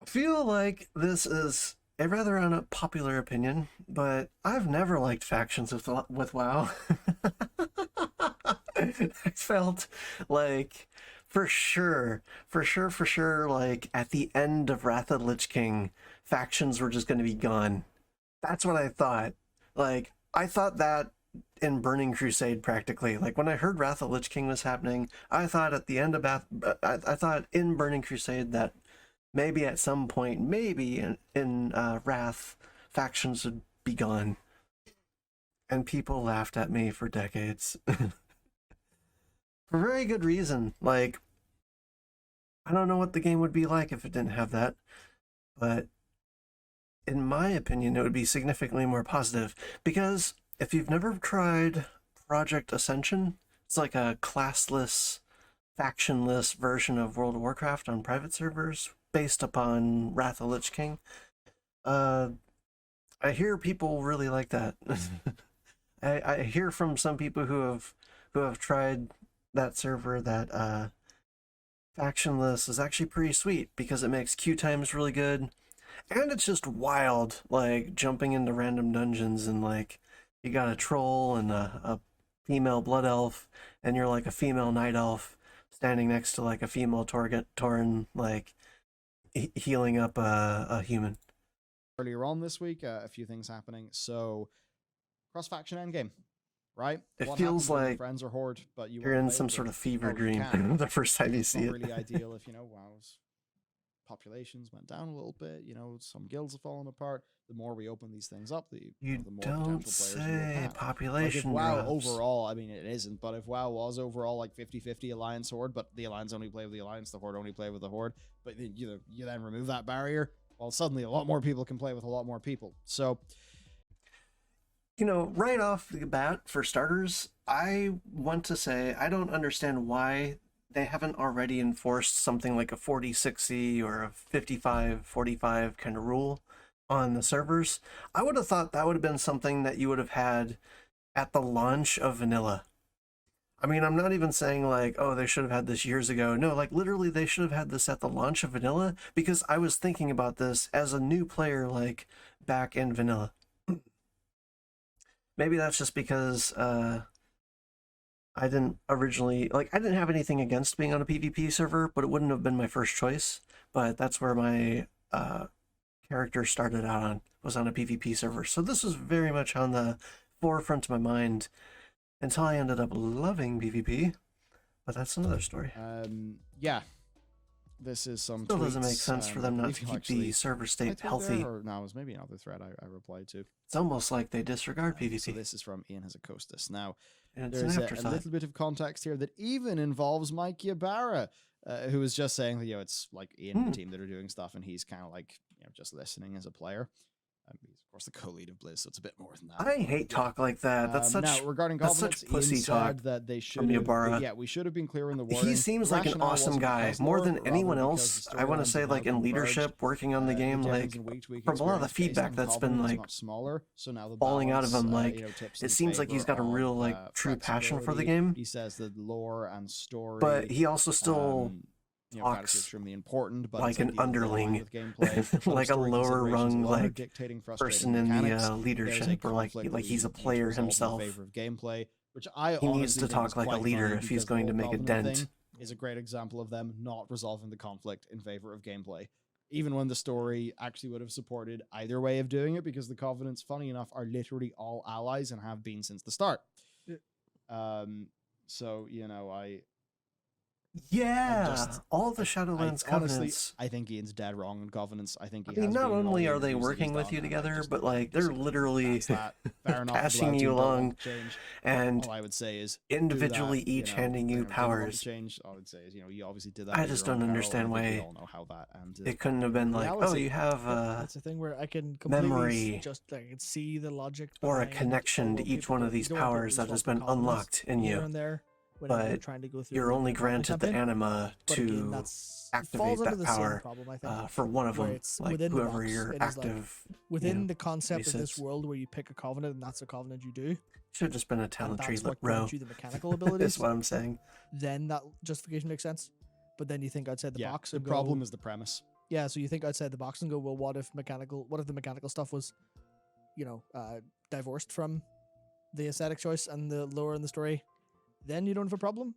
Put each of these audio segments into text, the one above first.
I feel like this is a rather unpopular opinion, but I've never liked factions with WoW. I felt like for sure, like at the end of Wrath of the Lich King, factions were just going to be gone. That's what I thought. Like I thought that in Burning Crusade practically. Like when I heard Wrath of the Lich King was happening, I thought at the end of I thought in Burning Crusade that maybe at some point, maybe in Wrath, factions would be gone. And people laughed at me for decades. For very good reason. Like, I don't know what the game would be like if it didn't have that. But in my opinion, it would be significantly more positive. Because if you've never tried Project Ascension, it's like a classless, factionless version of World of Warcraft on private servers based upon Wrath of Lich King. I hear people really like that. I hear from some people who have tried that server that factionless is actually pretty sweet because it makes queue times really good, and it's just wild, like jumping into random dungeons and like you got a troll and a female blood elf, and you're like a female night elf standing next to like a female Tauren, like healing up a human. Earlier on this week, a few things happening. So, cross-faction endgame, right? It What feels happens when your like friends are horde, but you're in some sort of fever dream the first time you It's see not it. really ideal if, WoW's populations went down a little bit, some guilds have fallen apart. The more we open these things up, the more Don't potential players we will say have. population Like if WoW drops. overall, I mean, it isn't, but if WoW was overall like 50-50 Alliance Horde, but the Alliance only play with the Alliance, the Horde only play with the Horde, but then you then remove that barrier, well, suddenly a lot more people can play with a lot more people. So, Right off the bat, for starters, I want to say I don't understand why they haven't already enforced something like a 40-60 or a 55-45 kind of rule on the servers. I would have thought that would have been something that you would have had at the launch of vanilla. I mean, I'm not even saying like, oh, they should have had this years ago. No, like literally they should have had this at the launch of vanilla, because I was thinking about this as a new player, like back in vanilla. Maybe that's just because I didn't originally, like, I didn't have anything against being on a PvP server, but it wouldn't have been my first choice. But that's where my character started out on, was on a PvP server. So this was very much on the forefront of my mind until I ended up loving PvP. But that's another story. yeah. This is some Still doesn't tweets, make sense for them not to keep the server state healthy. Or no, it was maybe another thread I replied to. It's almost like they disregard PvP. So this is from Ian Hazakostas. Now, and there's a little bit of context here that even involves Mike Ybarra, who was just saying that, it's like Ian and the team that are doing stuff, and he's kind of like, just listening as a player. He's, of course, the co-lead of Blizz, so it's a bit more than that. I hate talk like that. That's such now, regarding governance, pussy Ian talk said that they should we should have been clear in the wording. He seems like an awesome guy, more than anyone else. I want to say, like, in leadership, working on the game, like, from a lot of the feedback that's been, like, smaller, so now the falling out of him, like, tips it seems like he's got a real, like, true passion for the game. He says that lore and story, but he also still talks extremely important, but like an underling, like a lower rung, like person in the leadership, or like he's a player himself. Favor of gameplay, which he needs to talk like a leader if he's going to make a dent. Is a great example of them not resolving the conflict in favor of gameplay, even when the story actually would have supported either way of doing it, because the Covenants, funny enough, are literally all allies and have been since the start. So all the Shadowlands Covenants. Honestly, I think Ian's dead wrong on Covenants. I think not only are they working with you together, but like they're literally passing you along, and all I would say is individually each handing you powers. Change, I would say is you obviously did that. I just don't understand why it couldn't have been like, oh, you have that's the thing where I can memory, just I can see the logic, or a connection to each one of these powers that has been unlocked in you. But you're only granted the anima to activate that power for one of them, like whoever your active within the concept of this world where you pick a covenant and that's the covenant you do. Should have just been a talent tree row. You the mechanical abilities. That's what I'm saying. Then that justification makes sense. But then you think outside the box. The problem is the premise. Yeah, so you think outside the box and go, well, what if the mechanical stuff was, divorced from the aesthetic choice and the lore and the story? Then you don't have a problem.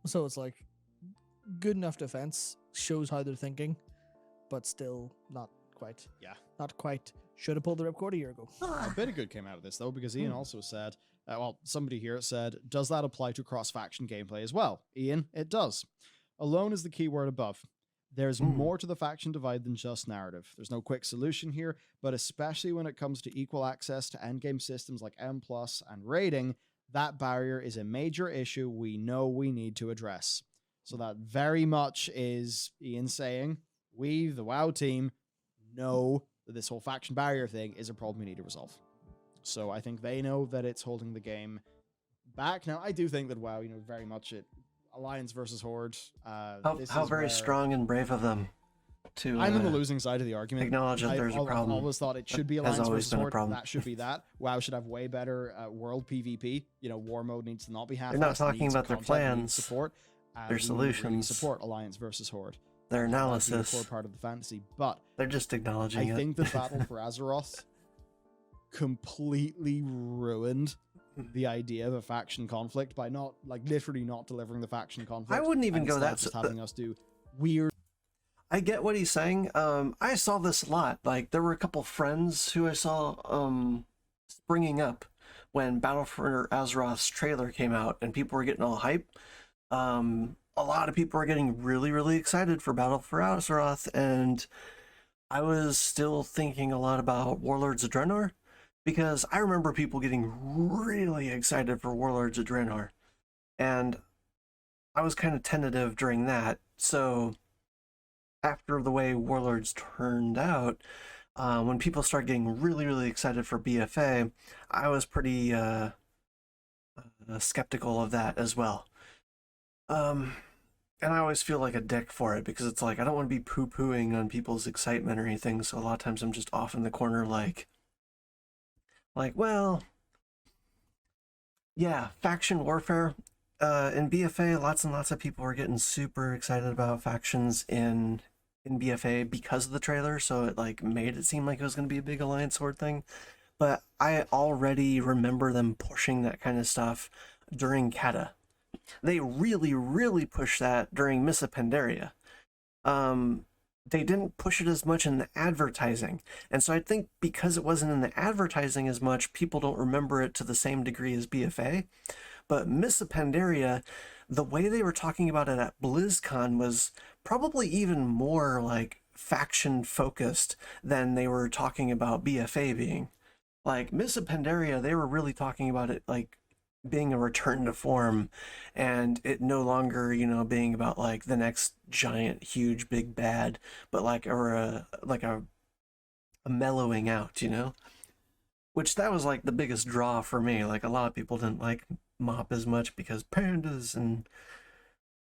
So it's like good enough defense, shows how they're thinking, but still not quite. Yeah. Not quite. Should have pulled the ripcord a year ago. A bit of good came out of this, though, because Ian also said, somebody here said, does that apply to cross-faction gameplay as well? Ian, it does. Alone is the key word above. There's more to the faction divide than just narrative. There's no quick solution here, but especially when it comes to equal access to endgame systems like M+ and raiding, that barrier is a major issue we know we need to address. So that very much is Ian saying, we, the WoW team, know that this whole faction barrier thing is a problem we need to resolve. So I think they know that it's holding the game back. Now, I do think that WoW, very much Alliance versus Horde. How very strong and brave of them to. I'm on the losing side of the argument. Acknowledge that there's a problem. I always thought it should be Alliance versus Horde. Problem. That should be that. WoW should have way better world PvP. War mode needs to not be half. They're not talking about their plans, support, their solutions. Really support Alliance versus Horde. Their analysis. Core part of the fantasy, but they're just acknowledging it. I think the Battle for Azeroth completely ruined the idea of a faction conflict by literally not delivering the faction conflict. I wouldn't even go that just having us do weird. I get what he's saying. I saw this a lot. Like, there were a couple friends who I saw springing up when Battle for Azeroth's trailer came out and people were getting all hype. A lot of people were getting really, really excited for Battle for Azeroth, and I was still thinking a lot about Warlords of Draenor, because I remember people getting really excited for Warlords of Draenor, and I was kind of tentative during that. So after the way Warlords turned out, when people started getting really, really excited for BFA, I was pretty skeptical of that as well. And I always feel like a dick for it, because it's like, I don't want to be poo-pooing on people's excitement or anything, so a lot of times I'm just off in the corner like, well, yeah, faction warfare. In BFA, lots and lots of people were getting super excited about factions in BFA because of the trailer, so it made it seem like it was going to be a big Alliance Horde thing. But I already remember them pushing that kind of stuff during Kata. They really, really pushed that during Mists of Pandaria. They didn't push it as much in the advertising. And so I think because it wasn't in the advertising as much, people don't remember it to the same degree as BFA. But Mists of Pandaria, the way they were talking about it at BlizzCon was probably even more faction focused than they were talking about BFA being. Mists of Pandaria, they were really talking about it being a return to form, and it no longer, being about the next giant, huge, big bad, but a mellowing out, which that was the biggest draw for me. A lot of people didn't like MoP as much because pandas, and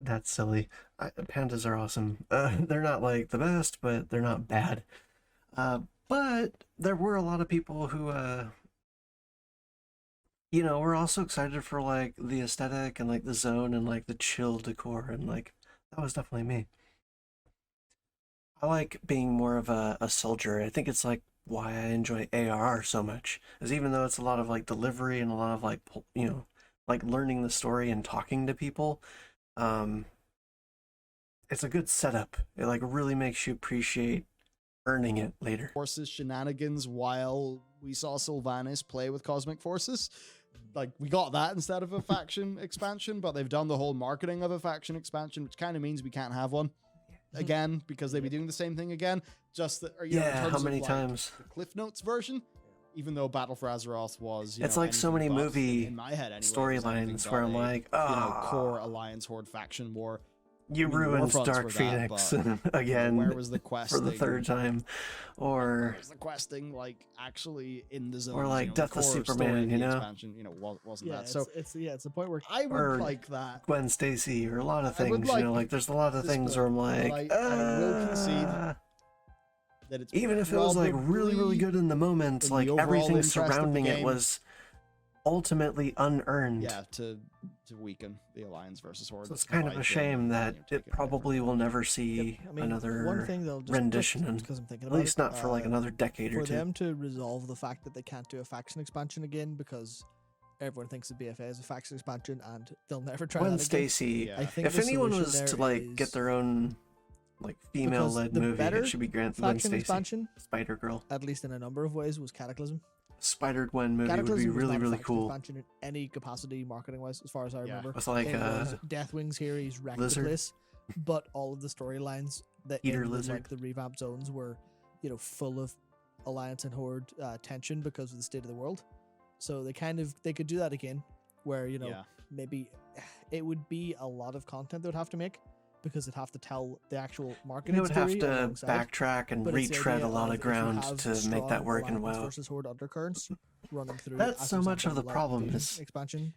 that's silly. Pandas are awesome. They're not the best, but they're not bad. But there were a lot of people who we're also excited for the aesthetic and the zone and the chill decor, and that was definitely me. I like being more of a soldier. I think it's why I enjoy ARR so much, is even though it's a lot of delivery and a lot of learning the story and talking to people, it's a good setup. It really makes you appreciate earning it later. Forces shenanigans while we saw Sylvanas play with Cosmic Forces. We got that instead of a faction expansion, but they've done the whole marketing of a faction expansion, which kind of means we can't have one again, because they'd be doing the same thing again. Just that, in terms how many of, times? The Cliff Notes version, even though Battle for Azeroth was, it's so many movie in my head anyway, storylines where I'm core Alliance Horde faction war. You ruined Dark Phoenix again. Where was the questing for the third time? Or where's the questing actually in the zone? Or Death of Superman, expansion, wasn't that? So it's the point where I would like that. Gwen Stacy, or a lot of things, there's a lot of things where I'm I will concede that it's even if it was really, really good in the moment, everything surrounding it was ultimately unearned. Yeah, to weaken the Alliance versus Horde. So it's kind of by a shame doing, that taking it probably will never see I mean, another one thing they'll just rendition, and because I'm thinking at about least it, not for like another decade or for two. them to resolve the fact that they can't do a faction expansion again because everyone thinks the BFA is a faction expansion and they'll never try Gwen that again. Stacy, Yeah. I think if the anyone solution was there to like get is- their own like female-led because the movie, better it should be Gwen faction Stacy, expansion, Spider Girl. at least in a number of ways, was Cataclysm. Spider Gwen movie would be Cataclysm was really, not a really faction cool. expansion in any capacity marketing wise, as far as I remember. With like It was Deathwing's here, he's wrecked lizard. the place, but all of the storylines that Eater in the, lizard. like the revamped zones were, full of Alliance and Horde tension because of the state of the world. So they could do that again, where Yeah. maybe it would be a lot of content they would have to make because they'd have to tell the actual marketing They would have story to alongside. backtrack and But it's the retread a idea lot of if you ground have to make strong that work in Alliance WoW. versus Horde undercurrents running through. That's as so an much of example, the like problem Fusion is expansion.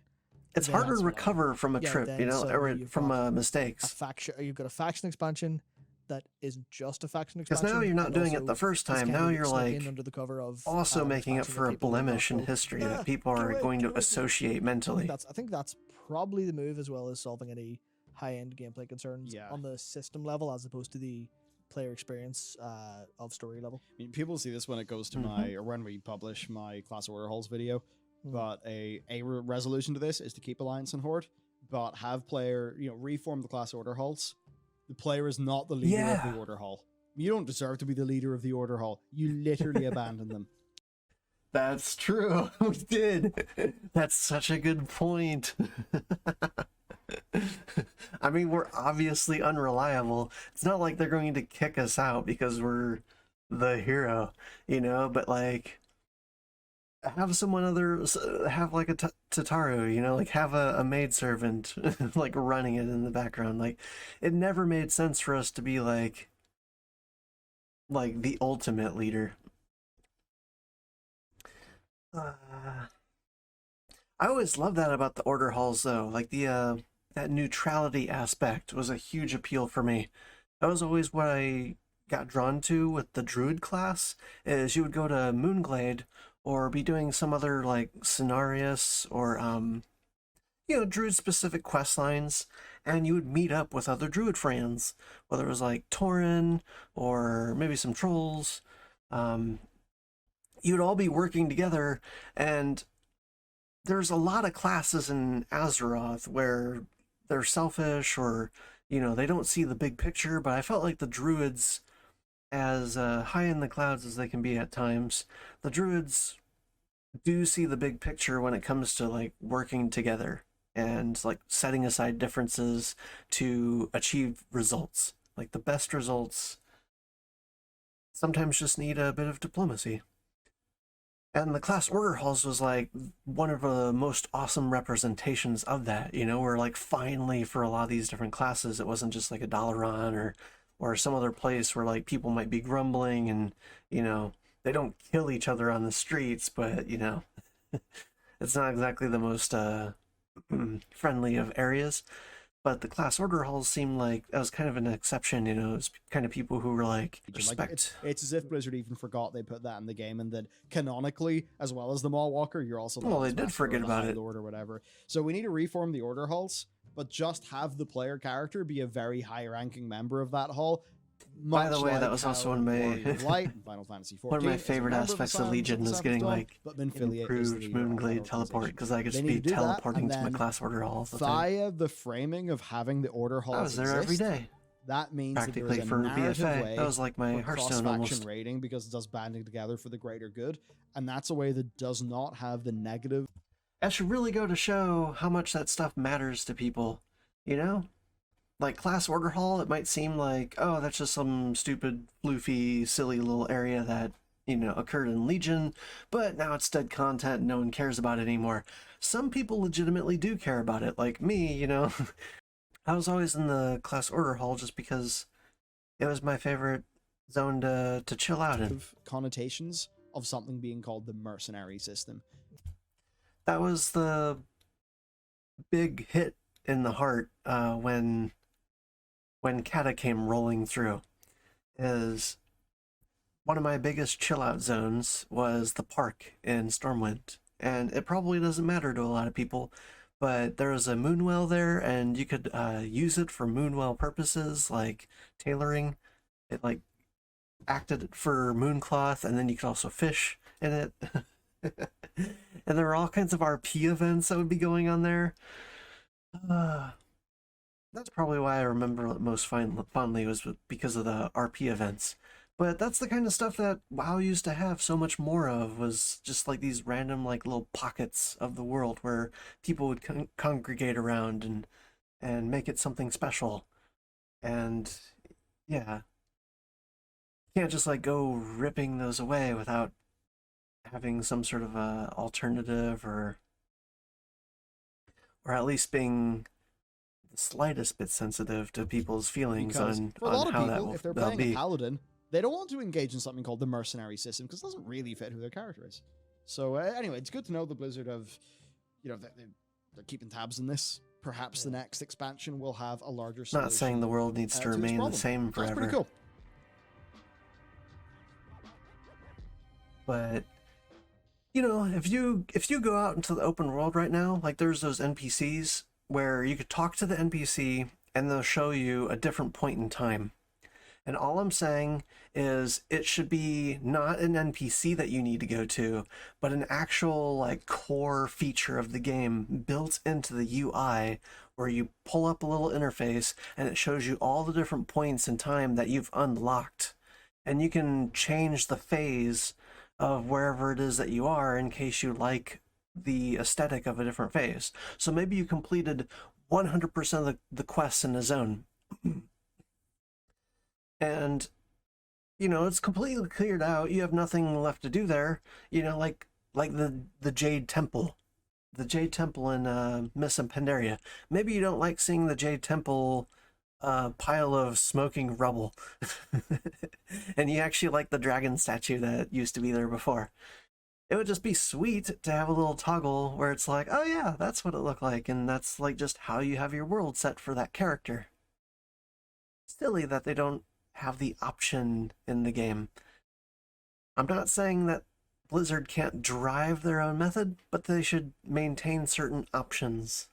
it's then harder that's to what- recover from a yeah, trip, then or suddenly you've from got a mistakes. faction. You've got a faction expansion that isn't just a faction Because expansion. now you're not and doing it also the first is time. kind Now of you're snuck like in under the cover of also an making it expansion for that a people will not blemish in go, history "Ah, that people get are away, going get to away, get away." associate I think mentally. that's probably the move, as well as solving any high-end gameplay concerns Yeah. on the system level as opposed to the player experience of story level. I mean, people see this when it goes to or when we publish my Class Order Halls video. Mm. But a resolution to this is to keep Alliance and Horde, but have player, reform the Class Order Halls. The player is not the leader of Yeah. the Order Hall. You don't deserve to be the leader of the Order Hall. You literally abandon them. That's true. We did. That's such a good point. I mean, we're obviously unreliable. It's not like they're going to kick us out because we're the hero, but like have someone have like a Tataru, like have a maidservant like running it in the background. Like it never made sense for us to be like the ultimate leader. I always loved that about the order halls, though. Like the that neutrality aspect was a huge appeal for me. That was always what I got drawn to with the druid class. Is you would go to Moonglade or be doing some other like Cenarius or druid specific quest lines, and you would meet up with other druid friends, whether it was like Tauren or maybe some trolls. You'd all be working together, and there's a lot of classes in Azeroth where they're selfish or, they don't see the big picture, but I felt like the druids, as high in the clouds as they can be at times, the druids do see the big picture when it comes to like working together and like setting aside differences to achieve results. Like the best results sometimes just need a bit of diplomacy. And the class order halls was like one of the most awesome representations of that, where like finally for a lot of these different classes, it wasn't just like a Dalaran or some other place where like people might be grumbling and, they don't kill each other on the streets, but, it's not exactly the most friendly of areas. But the class order halls seemed like that was kind of an exception, it was kind of people who were like, respect. It's as if Blizzard even forgot they put that in the game, and that canonically, as well as the Maw Walker, you're also the Well, they Huntsmaster did forget or the about High it. Lord or whatever. So we need to reform the order halls, but just have the player character be a very high-ranking member of that hall. By the much way, that like was also how one of my Warrior of Light in Final Fantasy 14 one of my is a favorite member of the aspects of Scions Legion the is getting Seventh Dawn, like but Minfilia is the improved leader of that Moonglade teleport, organization. because I could They just need be to do that, teleporting and to my then class order hall all the time. Via the framing of having the order halls I was there every exist, day, that means that there practically, is a for narrative BFA. way That was like my for Hearthstone cross-faction almost. raiding, because it does banding together for the greater good, and that's a way that does not have the negative. That should really go to show how much that stuff matters to people, Like class order hall, it might seem like, oh, that's just some stupid, floofy, silly little area that, occurred in Legion, but now it's dead content and no one cares about it anymore. Some people legitimately do care about it, like me, I was always in the class order hall just because it was my favorite zone to chill out in. Connotations of something being called the mercenary system. That was the big hit in the heart when Kata came rolling through. One of my biggest chill out zones was the park in Stormwind, and it probably doesn't matter to a lot of people, but there was a moonwell there, and you could use it for moonwell purposes, like tailoring. It like acted for mooncloth, and then you could also fish in it. And there were all kinds of RP events that would be going on there. Uh, that's probably why I remember it most fondly was because of the RP events. But that's the kind of stuff that WoW used to have so much more of, was just like these random like little pockets of the world where people would congregate around and make it something special. And yeah, you can't just like go ripping those away without having some sort of a alternative, or at least being the slightest bit sensitive to people's feelings Because on, for a lot of how that people, will if they're that'll playing a be. paladin, they don't want to engage in something called the mercenary system because it doesn't really fit who their character is. So anyway, it's good to know the Blizzard have, they're keeping tabs on this. Perhaps the next expansion will have a larger solution. Not saying the world needs to this remain the problem. same That's forever. pretty cool. But if you go out into the open world right now, like there's those NPCs where you could talk to the NPC and they'll show you a different point in time. And all I'm saying is it should be not an NPC that you need to go to, but an actual like core feature of the game built into the UI, where you pull up a little interface and it shows you all the different points in time that you've unlocked. And you can change the phase of wherever it is that you are in case you like the aesthetic of a different phase. So maybe you completed 100% of the quests in a zone. And it's completely cleared out. You have nothing left to do there. Like the Jade Temple. The Jade Temple in Miss and Pandaria. Maybe you don't like seeing the Jade Temple pile of smoking rubble. And you actually like the dragon statue that used to be there before. It would just be sweet to have a little toggle where it's like, oh yeah, that's what it looked like, and that's like just how you have your world set for that character. Silly that they don't have the option in the game. I'm not saying that Blizzard can't drive their own method, but they should maintain certain options.